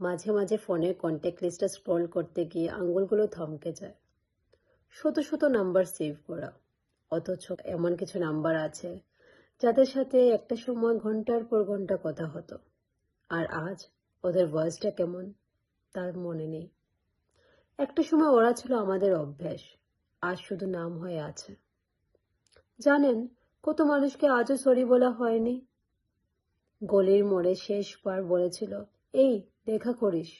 মাঝে মাঝে ফোনের কন্ট্যাক্ট লিস্টে স্ক্রল করতে গিয়ে আঙ্গুলগুলো থমকে যায়। শত শত নাম্বার সেভ করা, অথচ এমন কিছু নাম্বার আছে যাদের সাথে একটা সময় ঘন্টার পর ঘন্টা কথা হতো, আর আজ ওদের ভয়েসটা কেমন তার মনে নেই। একটা সময় ওরা ছিল আমাদের অভ্যাস, আজ শুধু নাম হয়ে আছে। জানেন, কত মানুষকে আজও সরি বলা হয়নি। গলির মোড়ে শেষবার বলেছিল, এই দেখা করিস,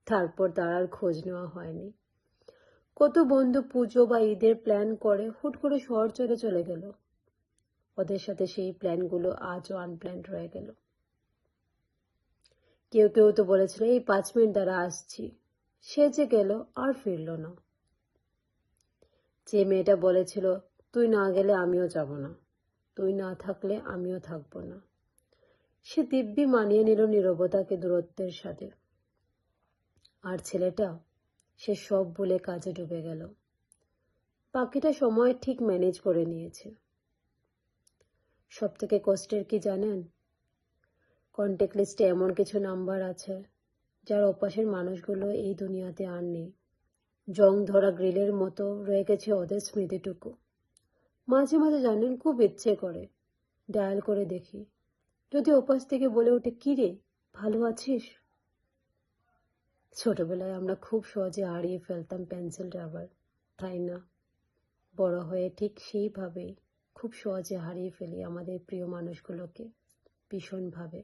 তারপর তার আর খোঁজ নেওয়া হয়নি। কত বন্ধু পুজো বা ঈদের প্ল্যান করে হুট করে শহর ছেড়ে চলে গেল, ওদের সাথে সেই প্ল্যানগুলো আজও আনপ্ল্যান্ড রয়ে গেল। কেউ কেউ তো বলেছিল এই 5 মিনিট দ্বারা আসছি, সে যে গেল আর ফিরল না। যে মেয়েটা বলেছিল তুই না গেলে আমিও যাব না, তুই না থাকলে আমিও থাকবো না, সে দিব্যি মানিয়ে নিল নীরবতাকে দূরত্বের সাথে। আর ছেলেটা, সে সব ভুলে কাজে ডুবে গেল। বাকিটা সময় ঠিক ম্যানেজ করে নিয়েছে। সব থেকে কষ্টের কি জানেন, কন্ট্যাক্ট লিস্টে এমন কিছু নাম্বার আছে যার অপাশের মানুষগুলো এই দুনিয়াতে আর নেই। জং ধরা গ্রিলের মতো রয়ে গেছে ওদের স্মৃতিটুকু। মাঝে মাঝে জানেন, খুব ইচ্ছে করে ডায়াল করে দেখি, যদি ওপাশ থেকে বলে ওঠে, কি রে, ভালো আছিস? ছোটবেলায় আমরা খুব সহজে হারিয়ে ফেলতাম পেন্সিল রাবার, তাই না? বড় হয়ে ঠিক সেইভাবেই খুব সহজে হারিয়ে ফেলি আমাদের প্রিয় মানুষগুলোকে, ভীষণভাবে।